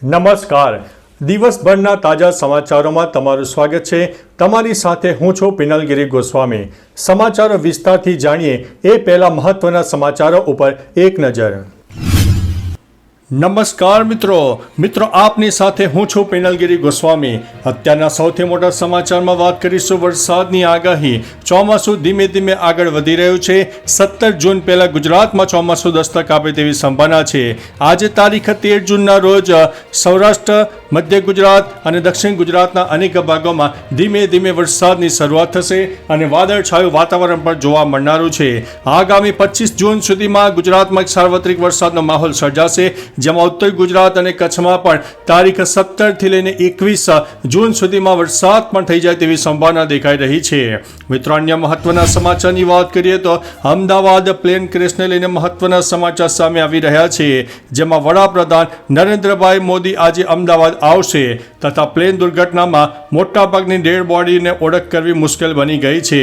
નમસ્કાર. દિવસભરના તાજા સમાચારોમાં તમારું સ્વાગત છે. તમારી સાથે હું છું પિનલગીરી ગોસ્વામી. સમાચારો વિસ્તારથી જાણીએ એ પહેલા મહત્વના સમાચારો ઉપર એક નજર. નમસ્કાર મિત્રો આપની સાથે હું છું પિનલગીરી ગોસ્વામી. અત્યારના સૌથી મોટા સમાચારમાં વાત કરીશું વરસાદની આગાહી. ચોમાસું ધીમે ધીમે આગળ વધી રહ્યું છે. 17 જૂન પહેલા ગુજરાતમાં ચોમાસું દસ્તક આપે તેવી સંભાવના છે. આજે તારીખ 13 જૂનના રોજ સૌરાષ્ટ્ર, મધ્ય ગુજરાત અને દક્ષિણ ગુજરાતના અનેક ભાગોમાં ધીમે ધીમે વરસાદની શરૂઆત થશે અને વાદળછાયું વાતાવરણ પણ જોવા મળનારું છે. આગામી 25 જૂન સુધીમાં ગુજરાતમાં એક સાર્વત્રિક વરસાદનો માહોલ સર્જાશે, જેમાં ઉત્તર ગુજરાત અને કચ્છમાં પણ તારીખ 17 થી લઈને 21 જૂન સુધીમાં વરસાદ પણ થઈ જાય તેવી સંભાવના દેખાઈ રહી છે. મિત્રો, અન્ય મહત્વના સમાચારની વાત કરીએ તો અમદાવાદ પ્લેન ક્રેશને લઈને મહત્વના સમાચાર સામે આવી રહ્યા છે, જેમાં વડાપ્રધાન નરેન્દ્રભાઈ મોદી આજે અમદાવાદ આવશે તથા પ્લેન દુર્ઘટનામાં મોટાભાગની ડેડ બોડીને ઓળખ કરવી મુશ્કેલ બની ગઈ છે.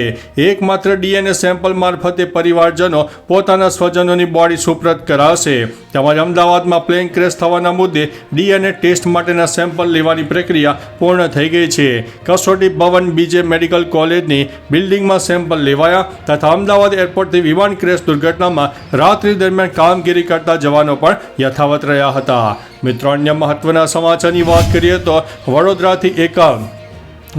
એકમાત્ર ડીએનએ સેમ્પલ મારફતે પરિવારજનો પોતાના સ્વજનોની બોડી સુપ્રત કરાશે. તેમજ અમદાવાદમાં પ્લેન ક્રેશ થવાના મુદ્દે ડીએનએ ટેસ્ટ માટેના સેમ્પલ લેવાની પ્રક્રિયા પૂર્ણ થઈ ગઈ છે. કસોટી ભવન બીજે મેડિકલ કોલેજની બિલ્ડિંગમાં સેમ્પલ લેવાયા તથા અમદાવાદ એરપોર્ટથી વિમાન ક્રેશ દુર્ઘટનામાં રાત્રિ દરમિયાન કામગીરી કરતા જવાનો પણ યથાવત રહ્યા હતા. મિત્રો, અન્ય મહત્વના સમાચારની વાત કરીએ તો વડોદરાથી એક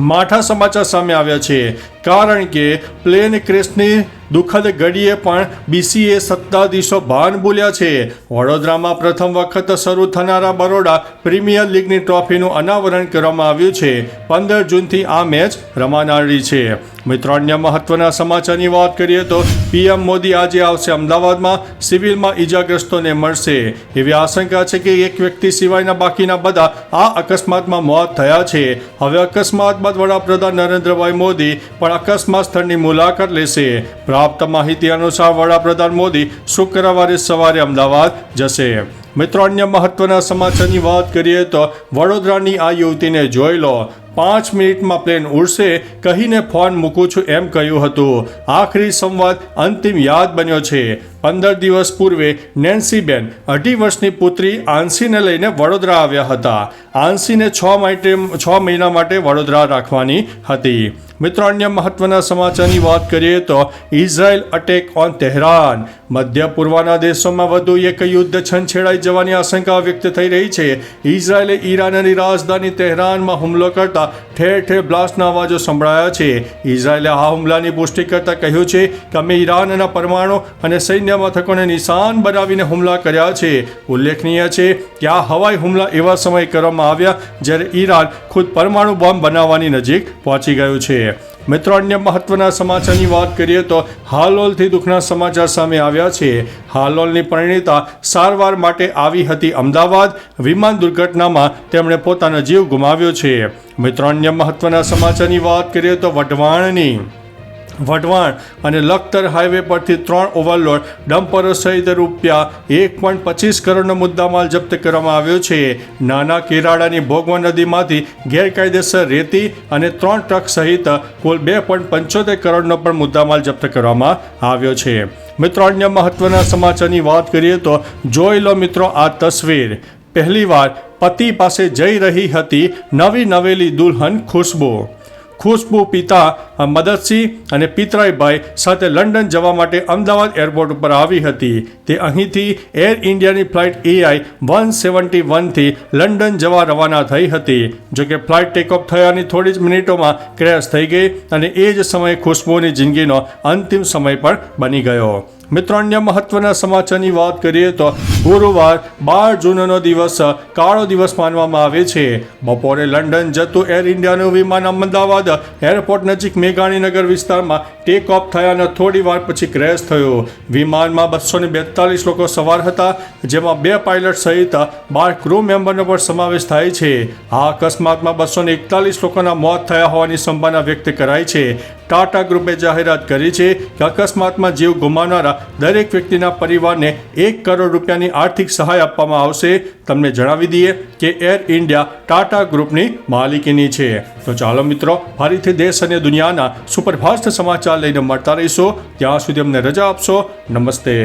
માઠા સમાચાર સામે આવ્યા છે, કારણ કે પ્લેન ક્રેશની દુઃખદ ઘડીએ પણ બીસીએ સત્તાધીશો ભાન ભૂલ્યા છે. વડોદરામાં પ્રથમ વખત શરૂ થનારા બરોડા પ્રીમિયર લીગની ટ્રોફીનું અનાવરણ કરવામાં આવ્યું છે. 15 જૂનથી આ મેચ રમાનારી છે. મિત્રો, અન્ય મહત્વના સમાચારની વાત કરીએ તો પીએમ મોદી આજે આવશે અમદાવાદમાં. સિવિલમાં ઈજાગ્રસ્તોને મળશે. એવી આશંકા છે કે એક વ્યક્તિ સિવાયના બાકીના બધા આ અકસ્માતમાં મોત થયા છે. હવે અકસ્માત બાદ વડાપ્રધાન નરેન્દ્રભાઈ મોદી પણ અકસ્માત સ્થળની મુલાકાત લેશે. પ્રાપ્ત માહિતી અનુસાર વડાપ્રધાન મોદી શુક્રવારે સવારે અમદાવાદ જશે. મિત્રો, અન્ય મહત્વના સમાચારની વાત કરીએ તો વડોદરાની આ યુવતીને જોઈ લો. 5 મિનિટમાં પ્લેન ઉડશે કહીને ફોન મૂકું છું એમ કહ્યું હતું. આખરી સંવાદ અંતિમ યાદ બન્યો છે. 15 દિવસ પૂર્વે નેન્સીબેન 2.5 વર્ષની પુત્રી આંશીને લઈને વડોદરા આવ્યા હતા. આંશીને 6 મહિના માટે વડોદરા રાખવાની હતી. મિત્રો, અન્ય મહત્વના સમાચારની વાત કરીએ તો ઇઝરાયલ અટેક ઓન તેહરાન. મધ્ય પૂર્વના દેશોમાં વધુ એક યુદ્ધ છંછેડાઈ જવાની આશંકા વ્યક્ત થઈ રહી છે. ઇઝરાયલે ઈરાનની રાજધાની તેહરાનમાં હુમલો કરતા ઠેર ઠેર બ્લાસ્ટના અવાજો સંભળાયા છે. ઇઝરાયલે આ હુમલાની પુષ્ટિ કરતા કહ્યું છે કે અમે ઈરાનના પરમાણુ અને સૈન્ય મથકોને નિશાન બનાવીને હુમલા કર્યા છે. ઉલ્લેખનીય છે કે આ હવાઈ હુમલા એવા સમયે કરવામાં આવ્યા જ્યારે ઈરાન ખુદ પરમાણુ બોમ્બ બનાવવાની નજીક પહોંચી ગયું છે. મિત્રો, અન્ય મહત્વના સમાચારની વાત કરીએ તો હાલોલથી દુઃખના સમાચાર સામે આવ્યા છે. હાલોલની પરિણીતા સારવાર માટે આવી હતી અમદાવાદ. વિમાન દુર્ઘટનામાં તેમણે પોતાનો જીવ ગુમાવ્યો છે. મિત્રો, અન્ય મહત્વના સમાચારની વાત કરીએ તો વઢવાણ અને લખતર હાઈવે પરથી 3 ઓવરલોડ ડમ્પરો સહિત રૂપિયા 1.25 કરોડનો મુદ્દામાલ જપ્ત કરવામાં આવ્યો છે. નાના કેરાડાની ભોગવા નદીમાંથી ગેરકાયદેસર રેતી અને 3 ટ્રક સહિત કુલ 2.75 કરોડનો પણ મુદ્દામાલ જપ્ત કરવામાં આવ્યો છે. મિત્રો, અન્ય મહત્વના સમાચારની વાત કરીએ તો જોઈ લો મિત્રો આ તસવીર. પહેલીવાર પતિ પાસે જઈ રહી હતી નવી નવેલી દુલ્હન ખુશ્બુ પિતા મદદસિંહ અને પિતરાઈભાઈ સાથે લંડન જવા માટે અમદાવાદ એરપોર્ટ ઉપર આવી હતી. તે અહીંથી એર ઇન્ડિયાની ફ્લાઇટ AI 171થી લંડન જવા રવાના થઈ હતી. જોકે ફ્લાઇટ ટેકઓફ થયાની થોડી જ મિનિટોમાં ક્રેશ થઈ ગઈ અને એ જ સમયે ખુશ્બુની જિંદગીનો અંતિમ સમય પણ બની ગયો. મિત્રો, અન્ય મહત્વના સમાચારની વાત કરીએ તો ગુરુવાર 12 જૂનનો દિવસ કાળો દિવસ માનવામાં આવે છે. બપોરે લંડન જતું એર ઇન્ડિયાનું વિમાન અમદાવાદ એરપોર્ટ નજીક મેઘાણીનગર વિસ્તારમાં ટેક ઓફ થયાના થોડી વાર પછી ક્રેશ થયો. વિમાનમાં 242 લોકો સવાર હતા, જેમાં 2 પાયલટ સહિત 12 ક્રૂ મેમ્બરનો પણ સમાવેશ થાય છે. આ અકસ્માતમાં 241 લોકોના મોત થયા હોવાની સંભાવના વ્યક્ત કરાઈ છે. ટાટા ગ્રુપે જાહેરાત કરી છે કે અકસ્માતમાં જીવ ગુમાવનારા દરેક વ્યક્તિના પરિવારને 1 કરોડ રૂપિયાની આર્થિક સહાય આપવામાં આવશે. તમને જણાવી દઈએ કે એર ઇન્ડિયા ટાટા ગ્રુપની માલિકીની છે. તો ચાલો મિત્રો, ફરીથી દેશ અને દુનિયાના સુપરફાસ્ટ સમાચાર લઈને મળતા રહીશું. ત્યાં સુધી અમને રજા આપશો. નમસ્તે.